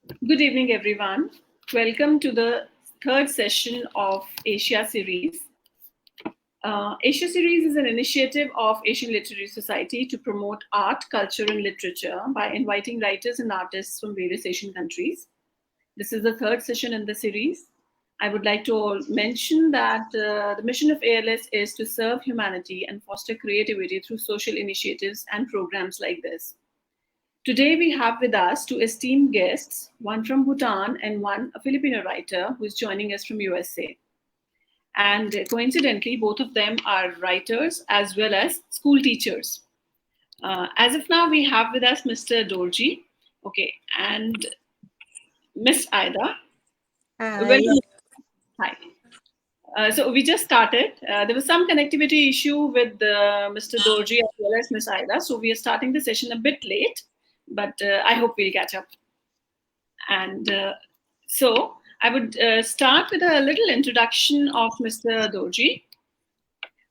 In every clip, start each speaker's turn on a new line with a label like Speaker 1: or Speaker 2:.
Speaker 1: Good evening, everyone. Welcome to the third session of Asia Series. Asia Series is an initiative of Asian Literary Society to promote art, culture, and literature by inviting writers and artists from various Asian countries. This is the third session in the series. I would like to mention that the mission of ALS is to serve humanity and foster creativity through social initiatives and programs like this. Today we have with us two esteemed guests, one from Bhutan and one a Filipino writer who is joining us from USA. And coincidentally, both of them are writers as well as school teachers. As of now, we have with us Mr. Dorji, okay, and Miss Aida.
Speaker 2: Hi.
Speaker 1: Welcome. Hi. So we just started. There was some connectivity issue with Mr. Dorji as well as Miss Aida, so we are starting the session a bit late, but I hope we'll catch up. And so I would start with a little introduction of Mr. Dorji.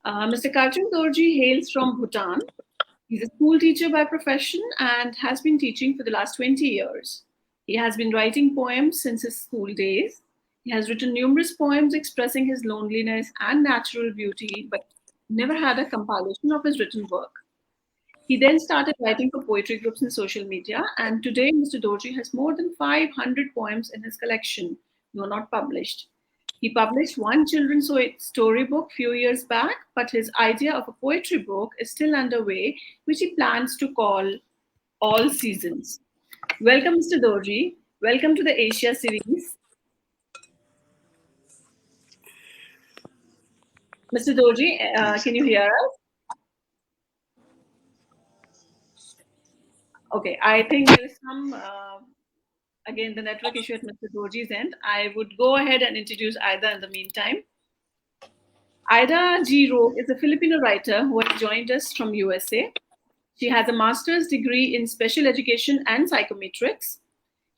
Speaker 1: Mr. Karchung Dorji hails from Bhutan. He's a school teacher by profession and has been teaching for the last 20 years. He has been writing poems since his school days. He has written numerous poems expressing his loneliness and natural beauty, but never had a compilation of his written work. He then started writing for poetry groups and social media, and today Mr. Dorji has more than 500 poems in his collection, no, not published. He published one children's storybook few years back, but his idea of a poetry book is still underway, which he plans to call All Seasons. Welcome, Mr. Dorji. Welcome to the Asia series. Mr. Dorji, can you hear us? Okay, I think there is some again, the network issue at Mr. Dorji's end. I would go ahead and introduce Aida in the meantime. Aida G. Roque is a Filipino writer who has joined us from USA. She has a master's degree in special education and psychometrics.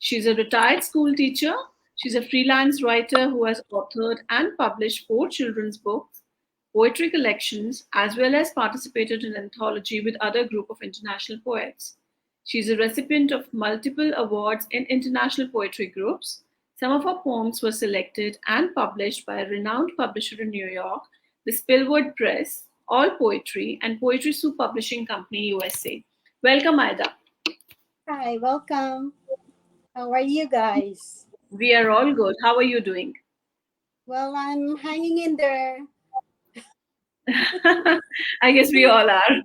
Speaker 1: She's a retired school teacher. She's a freelance writer who has authored and published four children's books, poetry collections, as well as participated in anthology with other group of international poets. She's a recipient of multiple awards in international poetry groups. Some of her poems were selected and published by a renowned publisher in New York, the Spillword Press, All Poetry, and Poetry Soup Publishing Company, USA. Welcome, Ida.
Speaker 2: Hi, welcome. How are you guys?
Speaker 1: We are all good. How are you doing?
Speaker 2: Well, I'm hanging in there.
Speaker 1: I guess we all are,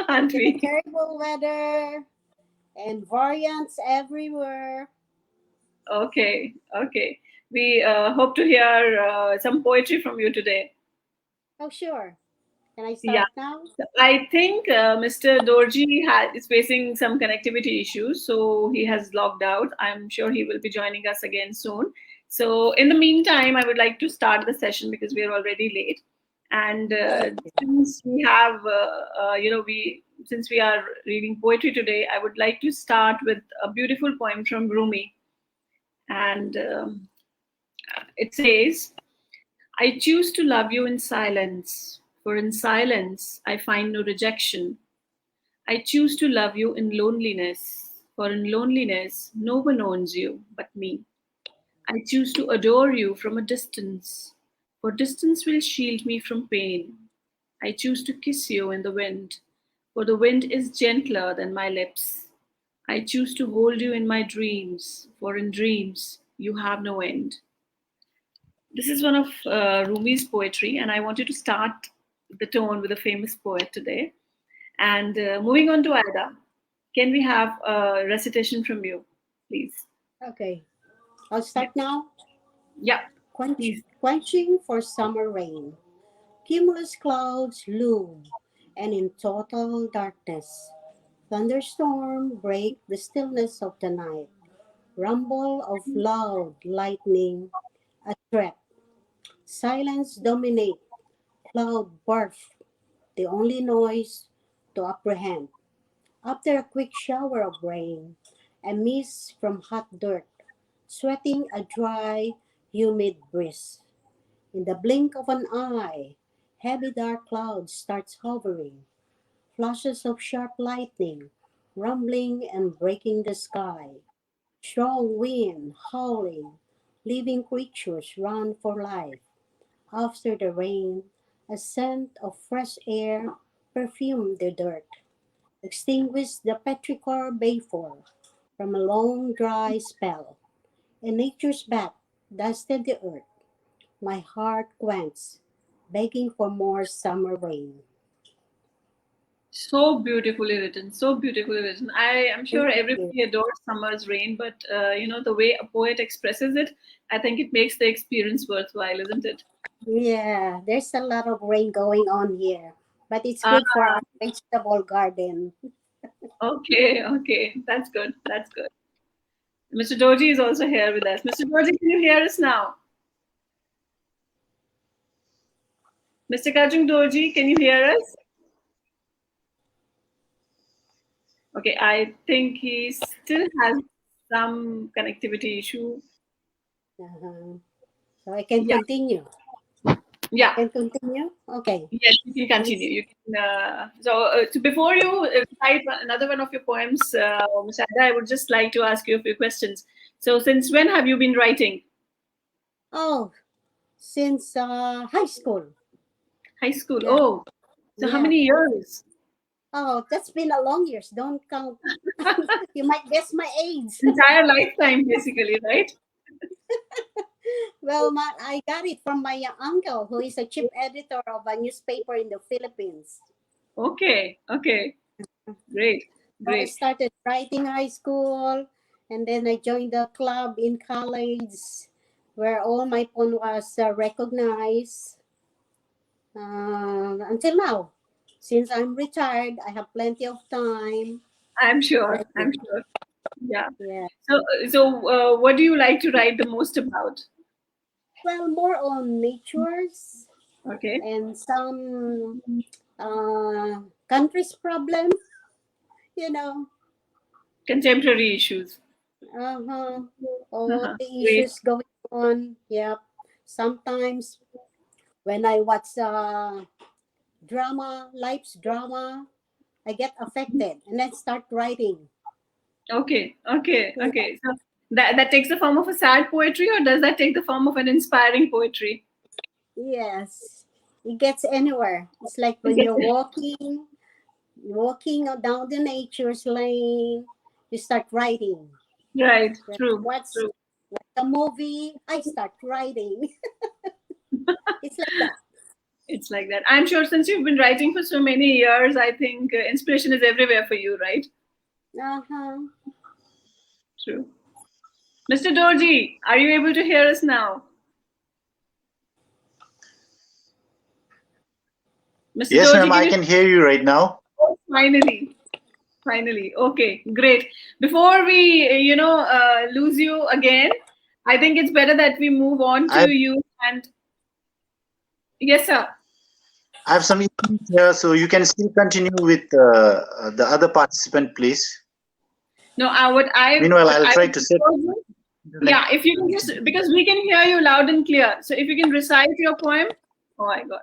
Speaker 1: aren't
Speaker 2: The
Speaker 1: we?
Speaker 2: terrible weather and variants everywhere.
Speaker 1: Okay, okay. We hope to hear some poetry from you today.
Speaker 2: Oh, sure. Can I
Speaker 1: Yeah.
Speaker 2: start now?
Speaker 1: So I think Mr. Dorji is facing some connectivity issues, so he has logged out. I'm sure he will be joining us again soon. So, in the meantime, I would like to start the session because we are already late. And since we have, we since we are reading poetry today, I would like to start with a beautiful poem from Rumi, and it says, I choose to love you in silence, for in silence I find no rejection. I choose to love you in loneliness, for in loneliness no one owns you but me. I choose to adore you from a distance, for distance will shield me from pain. I choose to kiss you in the wind, for the wind is gentler than my lips. I choose to hold you in my dreams, for in dreams you have no end. This is one of Rumi's poetry, and I wanted to start the tone with a famous poet today. And moving on to Aida, can we have a recitation from you, please?
Speaker 2: Okay, I'll
Speaker 1: Yeah,
Speaker 2: start now.
Speaker 1: yeah, please.
Speaker 2: Quenching for summer rain. Cumulus clouds loom, and in total darkness, thunderstorm break the stillness of the night. Rumble of loud lightning, a threat. Silence dominate, cloud barf, the only noise to apprehend. After a quick shower of rain, a mist from hot dirt, sweating a dry, humid breeze. In the blink of an eye, heavy dark clouds starts hovering, flashes of sharp lightning, rumbling and breaking the sky. Strong wind howling, living creatures run for life. After the rain, a scent of fresh air perfumed the dirt, extinguished the petrichor baleful from a long dry spell, and nature's bath dusted the earth. My heart quenched, begging for more summer rain.
Speaker 1: So beautifully written, so beautifully written. I am sure
Speaker 2: Thank you.
Speaker 1: everybody adores summer's rain, but the way a poet expresses it, I think it makes the experience worthwhile, isn't it?
Speaker 2: Yeah, there's a lot of rain going on here, but it's
Speaker 1: Ah,
Speaker 2: good for our vegetable garden.
Speaker 1: okay, okay, that's good, that's good. Mr. Doji is also here with us. Mr. Doji, can you hear us now? Mr. Kajung Doji, can you hear us? Okay, I think he still has some connectivity issue.
Speaker 2: Uh-huh. So I can
Speaker 1: Yeah,
Speaker 2: continue. I
Speaker 1: yeah.
Speaker 2: can continue. Okay.
Speaker 1: Yes, you can continue. You can. So before you recite another one of your poems, Ms. Ada, I would just like to ask you a few questions. So, since when have you been writing?
Speaker 2: Oh, since high school.
Speaker 1: High school.
Speaker 2: Yeah,
Speaker 1: Oh, so how
Speaker 2: yeah.
Speaker 1: many years?
Speaker 2: Oh, that's been a long years. Don't count. You might guess my age.
Speaker 1: Entire lifetime, basically, right?
Speaker 2: Well, I got it from my uncle, who is a chief editor of a newspaper in the Philippines.
Speaker 1: Okay, okay, great,
Speaker 2: So I
Speaker 1: great.
Speaker 2: started writing high school, and then I joined the club in college, where all my poem was recognized until now. Since I'm retired, I have plenty of time
Speaker 1: I'm sure. I'm
Speaker 2: writing.
Speaker 1: sure. Yeah.
Speaker 2: Yeah.
Speaker 1: So, what do you like to write the most about?
Speaker 2: Well, more on natures
Speaker 1: Okay,
Speaker 2: and some country's problem, you know.
Speaker 1: contemporary issues.
Speaker 2: Uh-huh. All
Speaker 1: Uh-huh.
Speaker 2: the
Speaker 1: Great.
Speaker 2: issues going on. Yep. Sometimes when I watch drama, life's drama, I get affected and then start writing.
Speaker 1: Okay, okay,
Speaker 2: Yeah.
Speaker 1: okay. So that takes the form of a sad poetry, or does that take the form of an inspiring poetry?
Speaker 2: Yes. It gets anywhere. It's like
Speaker 1: It
Speaker 2: when
Speaker 1: gets
Speaker 2: you're walking down the nature's lane, you start writing.
Speaker 1: right.
Speaker 2: When I
Speaker 1: True,
Speaker 2: watch
Speaker 1: true.
Speaker 2: a movie, I start writing. It's like that.
Speaker 1: It's like that. I'm sure since you've been writing for so many years, I think inspiration is everywhere for you, right?
Speaker 2: Uh-huh.
Speaker 1: True. Mr. Dorji, are you able to hear us now? Mr.
Speaker 3: Yes, ma'am,
Speaker 1: Dorji, can
Speaker 3: I
Speaker 1: you?
Speaker 3: can hear you right now.
Speaker 1: Oh, finally, finally. Okay, great. Before we, lose you again, I think it's better that we move on to
Speaker 3: I
Speaker 1: you. And yes, sir.
Speaker 3: I have some issues here, so you can still continue with the other participant, please.
Speaker 1: No,
Speaker 3: Meanwhile,
Speaker 1: what
Speaker 3: I'll
Speaker 1: I
Speaker 3: try
Speaker 1: would
Speaker 3: to set
Speaker 1: propose is,
Speaker 3: the
Speaker 1: yeah, if you can just, because we can hear you loud and clear. So if you can recite your poem. Oh my God.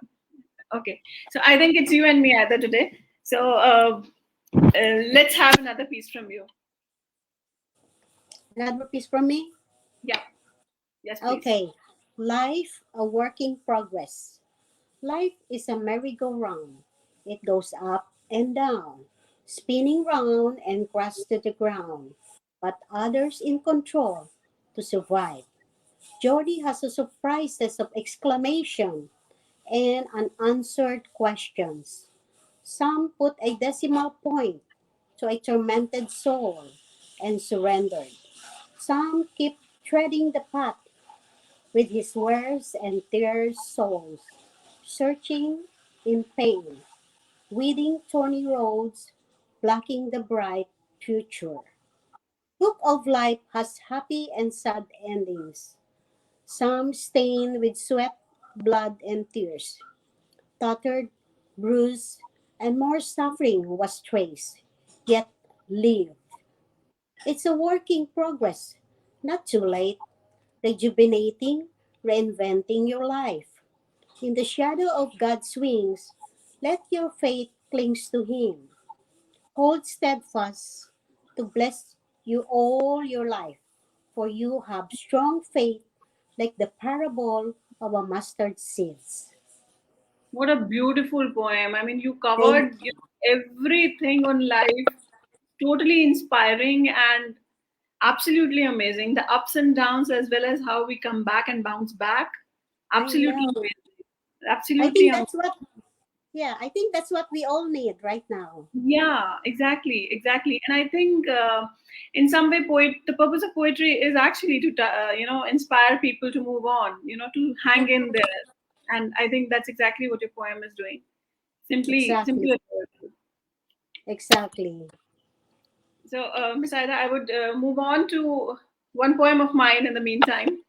Speaker 1: Okay. So I think it's you and me either today. So let's have another piece from you.
Speaker 2: Another piece from me.
Speaker 1: Yeah. Yes, please.
Speaker 2: Okay. Life, a work in progress. Life is a merry-go-round. It goes up and down, spinning round and crash to the ground, but others in control to survive. Jody has a surprises of exclamation and unanswered questions. Some put a decimal point to a tormented soul and surrendered. Some keep treading the path with his wears and tears souls, searching in pain, weeding thorny roads, blocking the bright future. Book of Life has happy and sad endings, some stained with sweat, blood, and tears. Tattered, bruised, and more suffering was traced, yet live. It's a work in progress, not too late, rejuvenating, reinventing your life. In the shadow of God's wings, let your faith cling to Him. Hold steadfast to bless you all your life. for you have strong faith like the parable of a mustard seeds.
Speaker 1: What a beautiful poem. I mean, you
Speaker 2: Thank
Speaker 1: covered everything on life, totally inspiring and absolutely amazing. The ups and downs, as well as how we come back and bounce back.
Speaker 2: I
Speaker 1: Absolutely
Speaker 2: know.
Speaker 1: amazing.
Speaker 2: I
Speaker 1: Absolutely
Speaker 2: think
Speaker 1: amazing.
Speaker 2: that's what I think that's what we all need right now.
Speaker 1: Yeah, exactly, exactly. And I think in some way, the purpose of poetry is actually to, inspire people to move on, to hang in there. And I think that's exactly what your poem is doing. Simply,
Speaker 2: Exactly.
Speaker 1: simply adorable.
Speaker 2: Exactly.
Speaker 1: So, Ms. Aida, I would move on to one poem of mine in the meantime.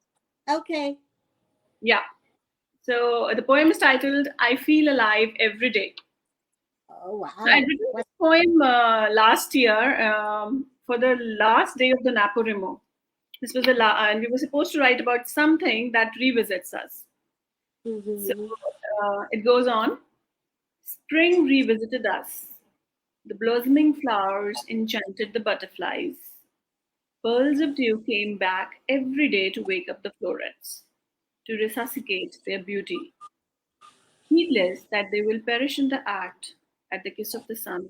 Speaker 2: Okay.
Speaker 1: Yeah. So the poem is titled "I Feel Alive Every Day."
Speaker 2: Oh
Speaker 1: So I'd
Speaker 2: wow.
Speaker 1: written
Speaker 2: What
Speaker 1: this poem last year for the last day of the NaPoWriMo. This was and we were supposed to write about something that revisits us. So
Speaker 2: mm-hmm.
Speaker 1: it goes on. Spring revisited us. The blossoming flowers enchanted the butterflies. Pearls of dew came back every day to wake up the florets, to resuscitate their beauty, heedless that they will perish in the act at the kiss of the sun.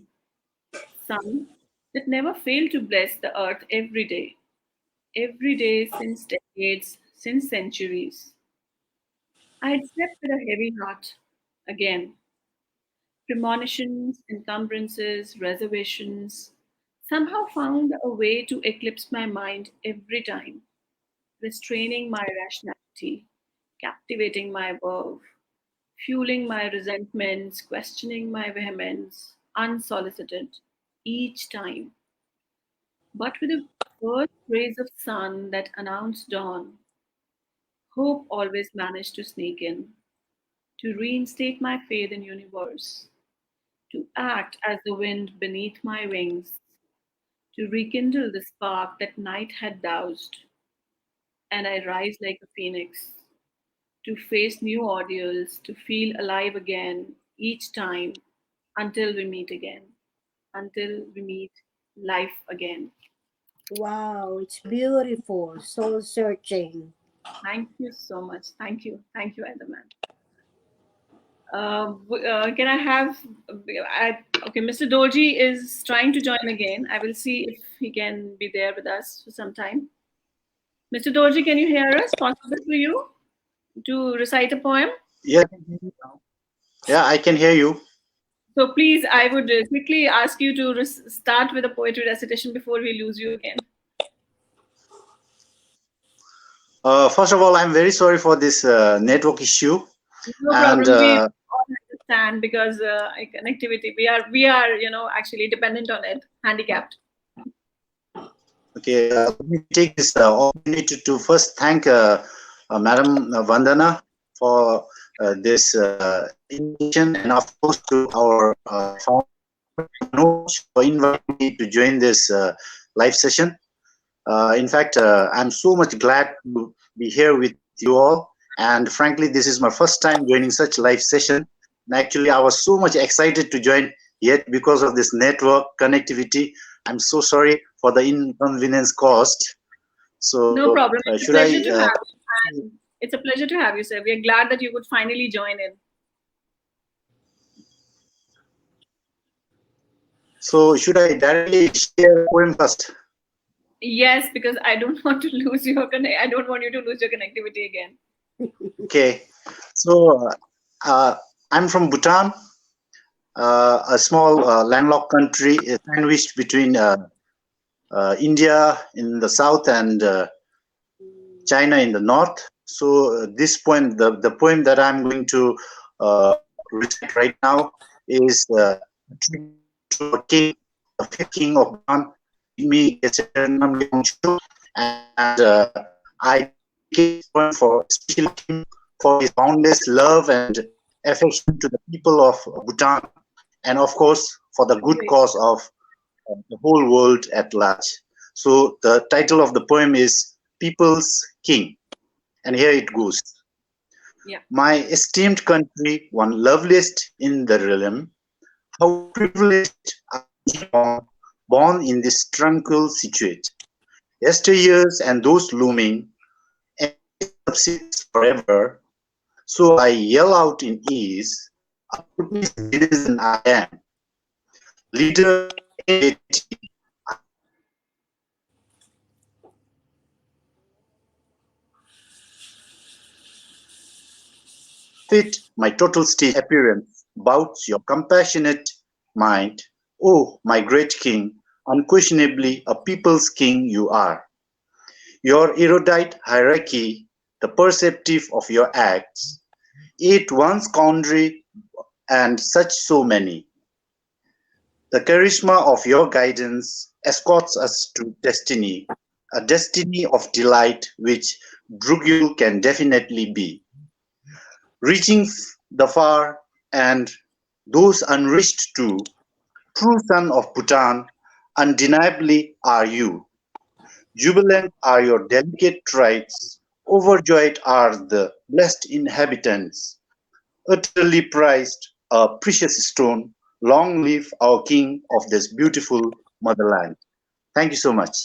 Speaker 1: Sun that never failed to bless the earth every day since decades, since centuries. I had slept with a heavy heart again. Premonitions, encumbrances, reservations somehow found a way to eclipse my mind every time, restraining my rationality, captivating my verve, fueling my resentments, questioning my vehemence, unsolicited, each time. But with the first rays of sun that announced dawn, hope always managed to sneak in, to reinstate my faith in universe, to act as the wind beneath my wings, to rekindle the spark that night had doused, and I rise like a phoenix, to face new ordeals, to feel alive again each time until we meet again, until we meet life again.
Speaker 2: Wow, it's beautiful, soul searching.
Speaker 1: Thank you so much. Thank you. Thank you, Edelman. Can I have? Okay, Mr. Dorji is trying to join again. I will see if he can be there with us for some time. Mr. Dorji, can you hear us? Possible for you to recite a poem?
Speaker 3: Yeah, yeah, I can hear you.
Speaker 1: So please, I would quickly ask you to start with a poetry recitation before we lose you again.
Speaker 3: First of all, I'm very sorry for this network issue,
Speaker 1: No
Speaker 3: and
Speaker 1: problem. We all understand because connectivity. We are actually dependent on it, handicapped.
Speaker 3: okay, let me take this opportunity to first thank Madam Vandana for this invitation, and of course to our founder Manoj for inviting me to join this live session. In fact, I'm so much glad to be here with you all. And frankly, this is my first time joining such live session. And actually, I was so much excited to join, yet because of this network connectivity, I'm so sorry for the inconvenience caused.
Speaker 1: No
Speaker 3: So,
Speaker 1: problem. It's a
Speaker 3: should I?
Speaker 1: pleasure to have you. And it's a pleasure to have you, sir. We are glad that you could finally join in.
Speaker 3: So, should I directly share a poem first?
Speaker 1: Yes, because I don't want to lose your I don't want you to lose your connectivity again.
Speaker 3: Okay. So, I'm from Bhutan, a small landlocked country sandwiched between India in the south and China in the north. So this poem, the poem that I'm going to recite right now is a tribute to a king, the fifth king of Bhutan, me Namgyongchu, and I dedicate this poem for especially him for his boundless love and affection to the people of Bhutan, and of course for the good cause of the whole world at large. So the title of the poem is People's King, and here it goes.
Speaker 1: Yeah.
Speaker 3: My esteemed country, one loveliest in the realm, how privileged I am born in this tranquil situate, yesteryears and those looming, and subsists forever. So I yell out in ease, a Burmese citizen I am, leader in fit my total stage appearance, bouts your compassionate mind. Oh, my great king, unquestionably a people's king you are. Your erudite hierarchy, the perceptive of your acts, it once quandary and such so many. The charisma of your guidance escorts us to destiny, a destiny of delight which Drugul can definitely be. Reaching the far and those unreached too, true son of Bhutan, undeniably are you. Jubilant are your delicate rites, overjoyed are the blessed inhabitants, utterly prized, a precious stone. Long live our king of this beautiful motherland. Thank you so much.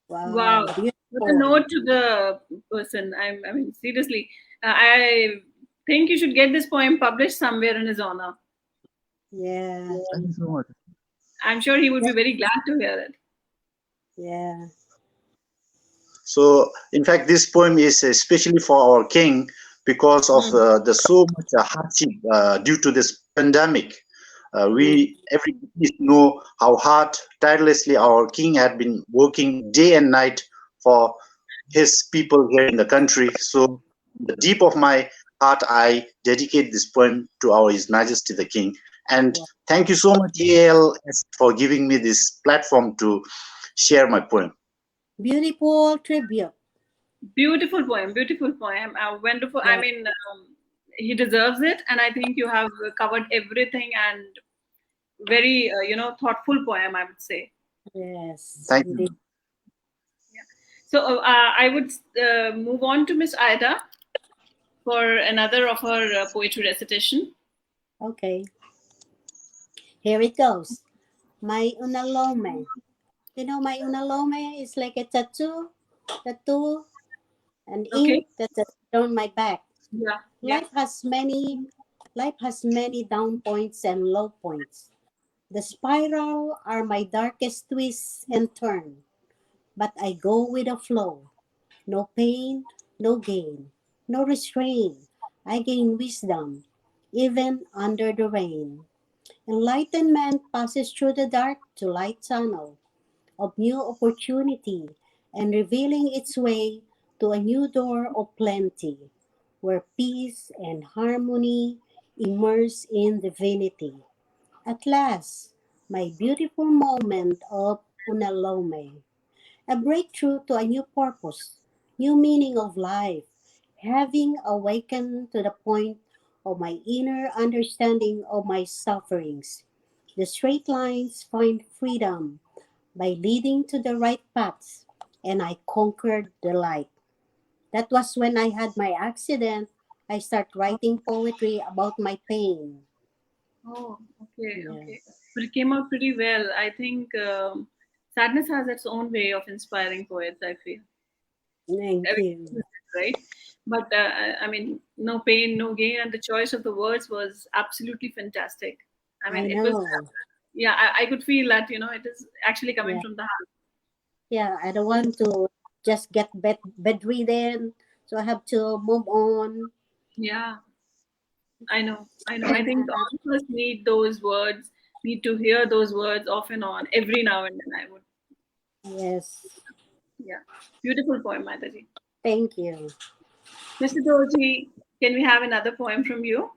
Speaker 1: Wow.
Speaker 2: Wow,
Speaker 1: With a
Speaker 2: beautiful.
Speaker 1: note to the person, I mean, seriously, I think you should get this poem published somewhere in his honor.
Speaker 2: Yeah,
Speaker 3: Thank you so much.
Speaker 1: I'm sure he would be very glad to hear it.
Speaker 2: yeah,
Speaker 3: So, in fact, this poem is especially for our king because of
Speaker 1: Mm.
Speaker 3: the so much hardship due to this pandemic.
Speaker 2: mm,
Speaker 3: We every know how hard, tirelessly our king had been working day and night for his people here in the country. So, the deep of my heart, I dedicate this poem to our His Majesty the King. And
Speaker 2: wow.
Speaker 3: thank you so much, ALS, for giving me this platform to share my poem.
Speaker 2: Beautiful tribute.
Speaker 1: Beautiful poem. Wonderful. I
Speaker 2: Yeah,
Speaker 1: mean, he deserves it, and I think you have covered everything and very, thoughtful poem, I would say.
Speaker 2: yes,
Speaker 3: Thank
Speaker 2: indeed.
Speaker 3: you.
Speaker 1: So I would move on to Miss Ida for another of her poetry recitation.
Speaker 2: Okay, here it goes. My unalome. You know, my unalome is like a tattoo, and ink
Speaker 1: Okay.
Speaker 2: that's on my back.
Speaker 1: Yeah. Yeah.
Speaker 2: Life has many, life has many down points and low points. The spiral are my darkest twists and turn, but I go with the flow. No pain, no gain, no restraint. I gain wisdom, even under the rain. Enlightenment passes through the dark to light tunnel of new opportunity and revealing its way to a new door of plenty, where peace and harmony immerse in divinity. At last, my beautiful moment of unalome, a breakthrough to a new purpose, new meaning of life, having awakened to the point of my inner understanding of my sufferings. The straight lines find freedom by leading to the right paths, and I conquered the light. That was when I had my accident. I start writing poetry about my pain.
Speaker 1: Oh, okay,
Speaker 2: Yeah.
Speaker 1: okay. But it came out pretty well. I think sadness has its own way of inspiring poets, I feel.
Speaker 2: Thank you.
Speaker 1: Right? But I mean, no pain, no gain, and the choice of the words was absolutely fantastic. I mean,
Speaker 2: I
Speaker 1: it was,
Speaker 2: know.
Speaker 1: yeah, I could feel that, it is actually coming
Speaker 2: Yeah.
Speaker 1: from the heart.
Speaker 2: Yeah. I don't want to just get bedridden. So I have to move on.
Speaker 1: Yeah, I know, I know. I think all of us need those words, need to hear those words off and on every now and then. I would,
Speaker 2: Yes.
Speaker 1: yeah. Beautiful poem, Mataji.
Speaker 2: Thank you.
Speaker 1: Mr. Doji, can we have another poem from you?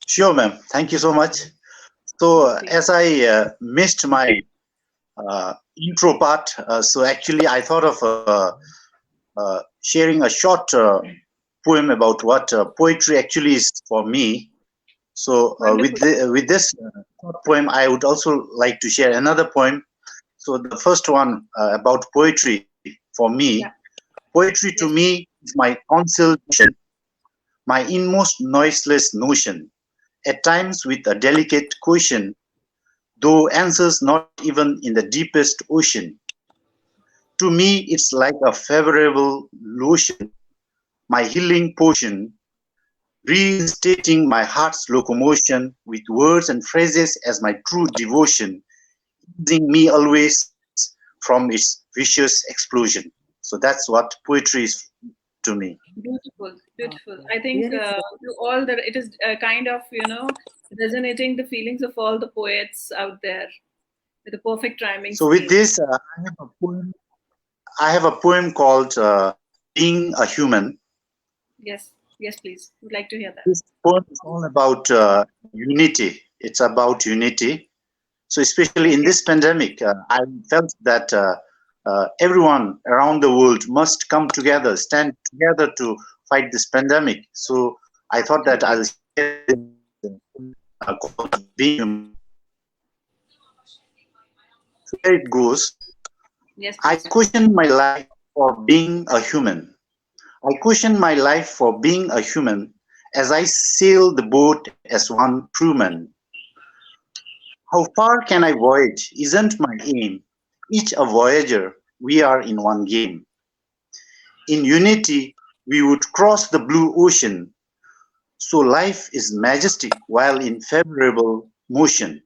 Speaker 3: Sure, ma'am. Thank you so much. So,
Speaker 1: Okay.
Speaker 3: as I missed my intro part, so actually I thought of sharing a short poem about what poetry actually is for me. So,
Speaker 1: Wonderful.
Speaker 3: with this short poem, I would also like to share another poem. So, the first one about poetry for me.
Speaker 1: Yeah.
Speaker 3: Poetry to
Speaker 1: Yes.
Speaker 3: me is my consolation, my inmost noiseless notion, at times with a delicate question, though answers not even in the deepest ocean. To me, it's like a favorable lotion, my healing potion, reinstating my heart's locomotion with words and phrases as my true devotion, easing me always from its vicious explosion. So that's what poetry is to me.
Speaker 1: Beautiful, beautiful. I
Speaker 2: Okay.
Speaker 1: think
Speaker 2: Beautiful.
Speaker 1: to all the it is kind of resonating the feelings of all the poets out there with a perfect rhyming
Speaker 3: So with
Speaker 1: scheme.
Speaker 3: this, I have a poem called "Being a Human."
Speaker 1: Yes, yes, please. Would like to hear that.
Speaker 3: This poem is all about unity. It's about unity. So especially in
Speaker 1: Okay.
Speaker 3: this pandemic, I felt that everyone around the world must come together, stand together to fight this pandemic. So I thought that
Speaker 1: Okay.
Speaker 3: I'll share called "Being Human." So here it goes.
Speaker 1: Yes,
Speaker 3: I
Speaker 1: please.
Speaker 3: question my life for being a human. I question my life for being a human as I sail the boat as one crewman. How far can I voyage isn't my aim. Each a voyager, we are in one game. In unity, we would cross the blue ocean. So life is majestic while in favorable motion.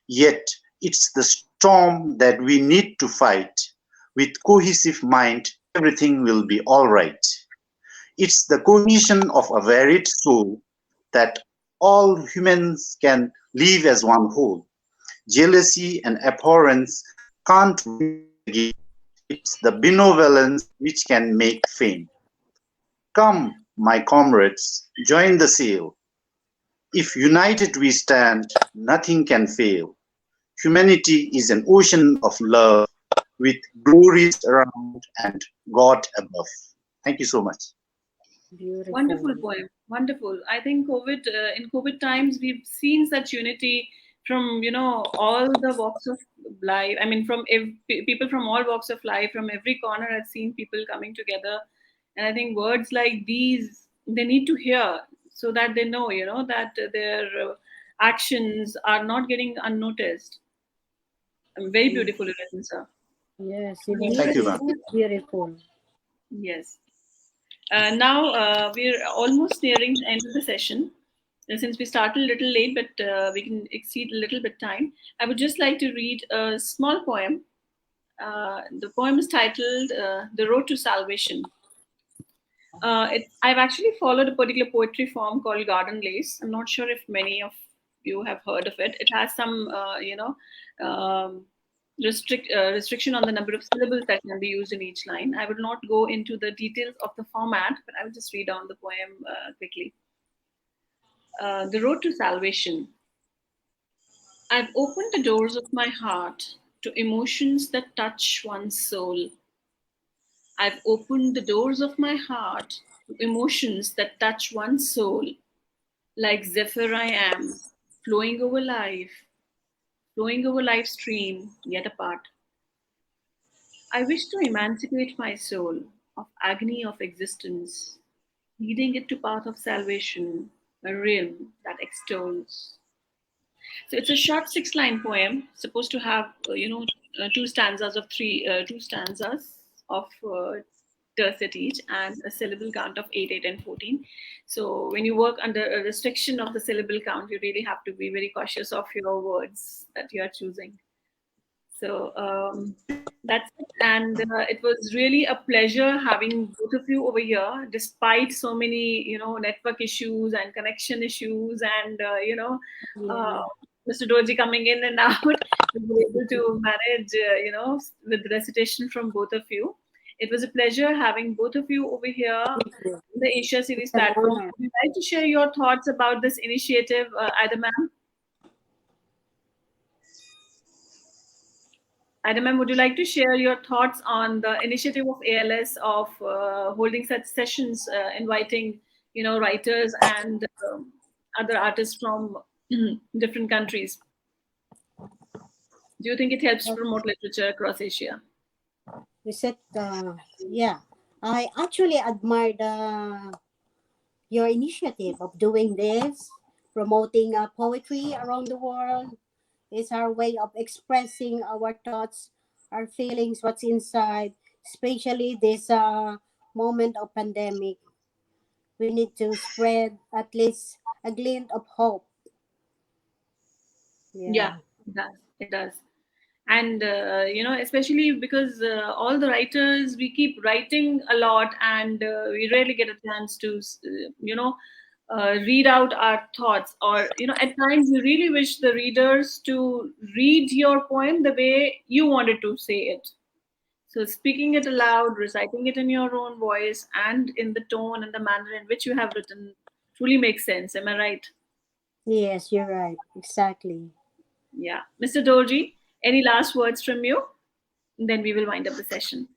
Speaker 3: Yet it's the storm that we need to fight. With cohesive mind, everything will be alright. It's the cohesion of a varied soul that all humans can live as one whole. Jealousy and abhorrence can't win the game. It's the benevolence which can make fame. Come, my comrades, join the sail. If united we stand, nothing can fail. Humanity is an ocean of love with glories around and God above. Thank you so much.
Speaker 1: Wonderful
Speaker 2: Beautiful.
Speaker 1: poem. Wonderful. I think in COVID times, we've seen such unity from, all the walks of life. I mean, from people from all walks of life, from every corner, I've seen people coming together. And I think words like these, they need to hear so that they know, that their actions are not getting unnoticed. Very
Speaker 2: Mm.
Speaker 1: beautifully written, sir.
Speaker 2: Yes,
Speaker 1: Very
Speaker 2: indeed.
Speaker 3: Thank you,
Speaker 1: well.
Speaker 3: ma'am.
Speaker 2: It is beautiful.
Speaker 1: Yes. Now we're almost nearing the end of the session. Since we started a little late, but we can exceed a little bit time, I would just like to read a small poem. The poem is titled "The Road to Salvation." I've actually followed a particular poetry form called Garden Lace. I'm not sure if many of you have heard of it. It has some, restriction on the number of syllables that can be used in each line. I will not go into the details of the format, but I will just read on the poem quickly. The Road to Salvation. I've opened the doors of my heart to emotions that touch one's soul. I've opened the doors of my heart to emotions that touch one's soul. Like zephyr I am, flowing over life's stream, yet apart. I wish to emancipate my soul of agony of existence, leading it to path of salvation, a realm that extols. So it's a short six-line poem, supposed to have two stanzas of two stanzas of tercet each, and a syllable count of 8, 8, and 14. So when you work under a restriction of the syllable count, you really have to be very cautious of your words that you are choosing. So that's it. And it was really a pleasure having both of you over here, despite so many, network issues and connection issues, and uh,
Speaker 2: Yeah.
Speaker 1: Mr. Doji coming in and out. We were able to manage, with recitation from both of you. It was a pleasure having both of you over here on
Speaker 2: Thank you.
Speaker 1: the Asia
Speaker 2: It's
Speaker 1: Series
Speaker 2: an
Speaker 1: platform.
Speaker 2: honor.
Speaker 1: Would you like to share your thoughts about this initiative, Ida ma'am? Adam, would you like to share your thoughts on the initiative of ALS of holding such sessions, inviting, writers and other artists from different countries? Do you think it helps to
Speaker 2: Uh,
Speaker 1: promote literature across Asia?
Speaker 2: Is it? Yeah. I actually admire your initiative of doing this, promoting poetry around the world. It's our way of expressing our thoughts, our feelings, what's inside. especially this moment of pandemic. We need to spread at least a glint of hope.
Speaker 1: Yeah,
Speaker 2: Yeah.
Speaker 1: it does. It does. And especially because all the writers, we keep writing a lot, and we rarely get a chance to read out our thoughts, or at times you really wish the readers to read your poem the way you wanted to say it. So speaking it aloud, reciting it in your own voice and in the tone and the manner in which you have written truly makes sense. Am I right?
Speaker 2: Yes, you're right. Exactly.
Speaker 1: Yeah. Mr. Dorji, any last words from you? Then we will wind up the session.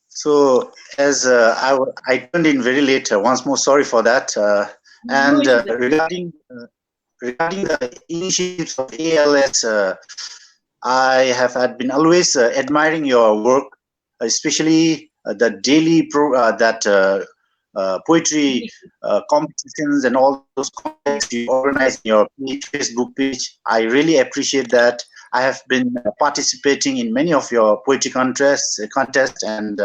Speaker 3: So as I turned in very late, once more sorry for that.
Speaker 1: No
Speaker 3: And
Speaker 1: issues.
Speaker 3: regarding the initiatives of ALS, I have had been always admiring your work, especially the daily poetry competitions and all those contests you organize in your Facebook page. I really appreciate that. I have been participating in many of your poetry contests, and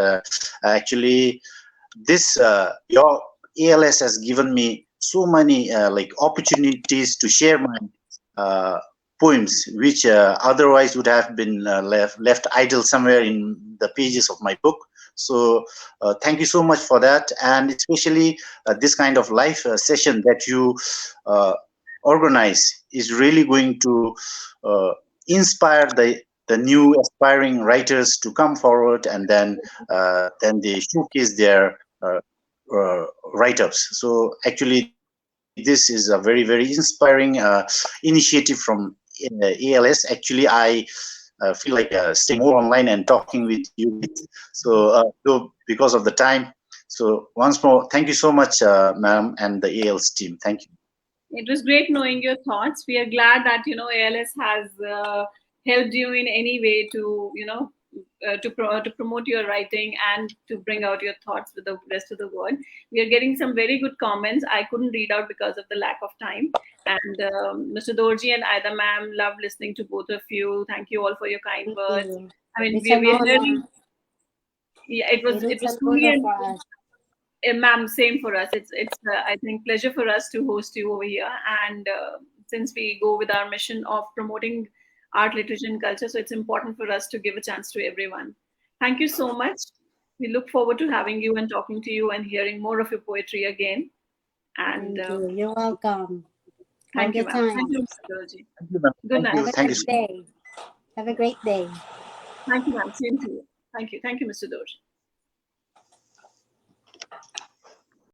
Speaker 3: actually, this your ALS has given me so many like opportunities to share my uh, poems, which otherwise would have been left idle somewhere in the pages of my book. So thank you so much for that, and especially this kind of live session that you uh, organize is really going to uh, inspire the new aspiring writers to come forward, and then they showcase their write-ups. So actually, this is a very inspiring initiative from ALS. Actually, I feel like staying more online and talking with you. So because of the time. So once more, thank you so much, ma'am, and the ALS team. Thank you.
Speaker 1: It was great knowing your thoughts. We are glad that ALS has helped you in any way to to promote your writing and to bring out your thoughts with the rest of the world. We are getting some very good comments. I couldn't read out because of the lack of time. And Mr. Dorji and Ida ma'am, love listening to both of you. Thank you all for your kind
Speaker 2: Thank
Speaker 1: words.
Speaker 2: you.
Speaker 1: I mean,
Speaker 2: It's
Speaker 1: we,
Speaker 2: an
Speaker 1: we really,
Speaker 2: honor.
Speaker 1: yeah,
Speaker 2: It
Speaker 1: it
Speaker 2: is
Speaker 1: was
Speaker 2: an
Speaker 1: truly
Speaker 2: honor
Speaker 1: an
Speaker 2: for us.
Speaker 1: Ma'am, same for us. It's I think pleasure for us to host you over here. And since we go with our mission of promoting art, literature, and culture, so it's important for us to give a chance to everyone. Thank you so much. We look forward to having you and talking to you and hearing more of your poetry again. And
Speaker 2: Thank you. You're welcome. All
Speaker 1: thank you,
Speaker 2: the
Speaker 1: ma'am. Thank
Speaker 2: time.
Speaker 1: you, Mr. Dorji.
Speaker 3: Thank you, ma'am.
Speaker 1: Good
Speaker 3: Thank
Speaker 1: night.
Speaker 2: Have
Speaker 3: you.
Speaker 2: a
Speaker 3: Thank you
Speaker 2: great
Speaker 3: so
Speaker 2: day. Have a great day.
Speaker 1: Thank you, ma'am. Same to you. Thank you. Thank you, Mr. Dorji.